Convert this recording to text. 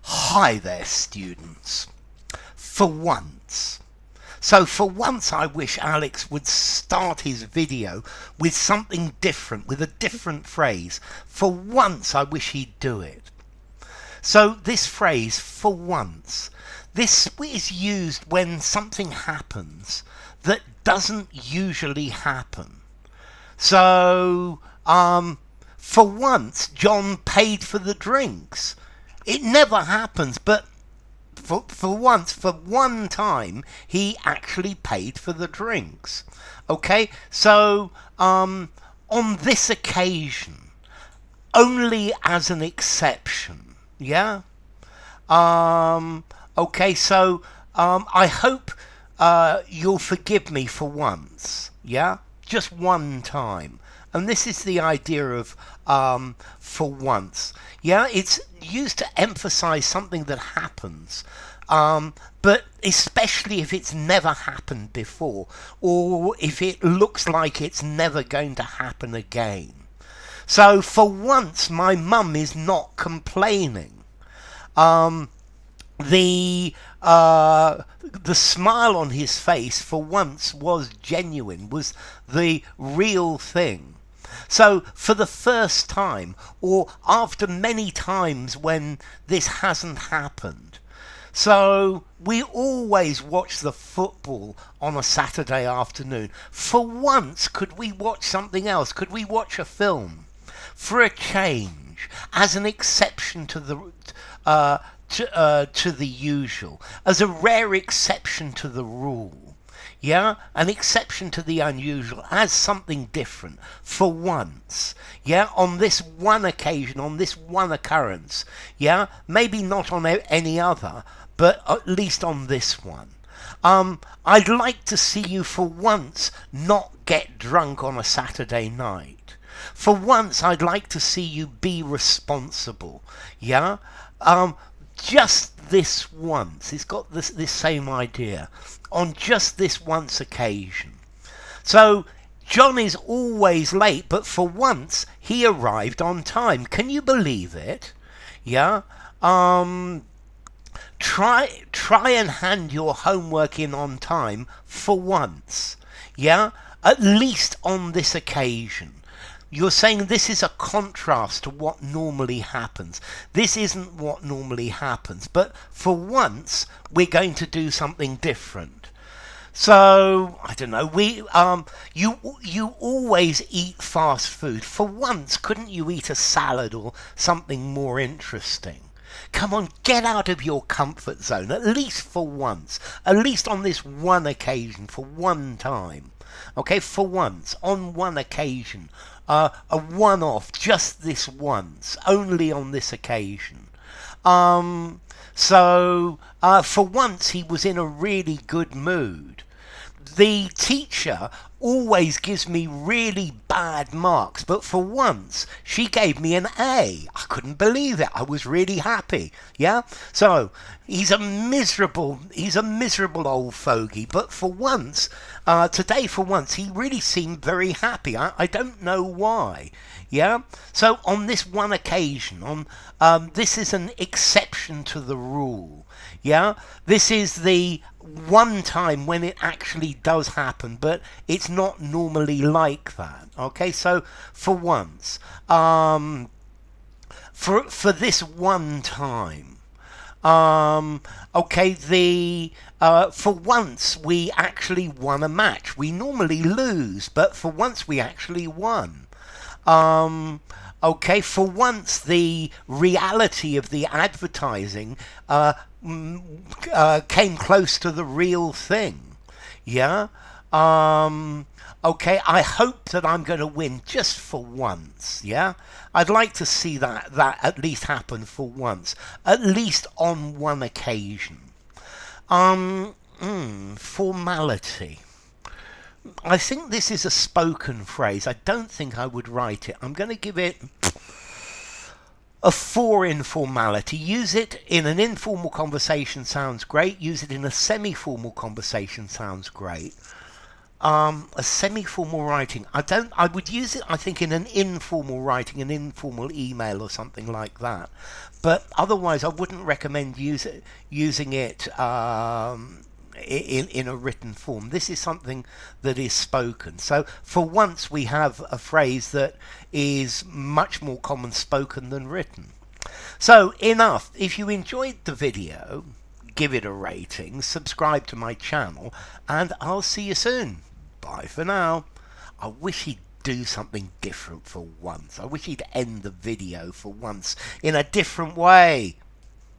Hi there, students. For once. So for once I wish Alex would start his video with something different, with a different phrase. For once I wish he'd do it. So this phrase, for once, this is used when something happens that doesn't usually happen. So, for once, John paid for the drinks. It never happens, but for once, for one time, he actually paid for the drinks. Okay, so on this occasion, only as an exception, yeah? Okay, so I hope you'll forgive me for once, yeah? Just one time. And this is the idea of for once. Yeah, it's used to emphasize something that happens, but especially if it's never happened before, or if it looks like it's never going to happen again. So for once, my mum is not complaining. The smile on his face for once was genuine, was the real thing. So for the first time, or after many times when this hasn't happened, so we always watch the football on a Saturday afternoon. For once, could we watch something else? Could we watch a film? For a change, as an exception to the usual, as a rare exception to the rule. Yeah, an exception to the unusual, as something different, for once. Yeah, on this one occasion, on this one occurrence. Yeah, maybe not on any other, but at least on this one. I'd like to see you for once not get drunk on a Saturday night. For once, I'd like to see you be responsible. Yeah, just this once. It's got this same idea. On just this once occasion. So John is always late, but for once he arrived on time. Can you believe it? Yeah. Try and hand your homework in on time for once. Yeah. At least on this occasion. You're saying this is a contrast to what normally happens. This isn't what normally happens, but for once we're going to do something different. So I don't know. You always eat fast food. For once, couldn't you eat a salad or something more interesting? Come on, get out of your comfort zone, at least for once. At least on this one occasion, for one time. Okay, for once, on one occasion. A one-off, just this once, only on this occasion. So for once he was in a really good mood. The teacher always gives me really bad marks, but for once she gave me an A. I couldn't believe it. I was really happy. Yeah? So he's a miserable old fogey, but for once, today for once, he really seemed very happy. I don't know why. Yeah? So on this one occasion, this is an exception to the rule. Yeah? This is the one time when it actually does happen, but it's not normally like that. Okay, so for once, for this one time, okay, for once we actually won a match. We normally lose, but for once we actually won. Okay, for once the reality of the advertising came close to the real thing. Yeah? Okay, I hope that I'm going to win just for once. Yeah? I'd like to see that at least happen for once. At least on one occasion. Formality. I think this is a spoken phrase. I don't think I would write it. I'm going to give it a 4 in formality. Use it in an informal conversation sounds great. Use it in a semi-formal conversation sounds great. A semi-formal writing. I would use it, I think, in an informal writing, an informal email or something like that. but otherwise I wouldn't recommend using it in a written form. This is something that is spoken. So for once we have a phrase that is much more common spoken than written. So enough. If you enjoyed the video, give it a rating, subscribe to my channel, and I'll see you soon. Bye for now. I wish he'd do something different for once. I wish he'd end the video for once in a different way.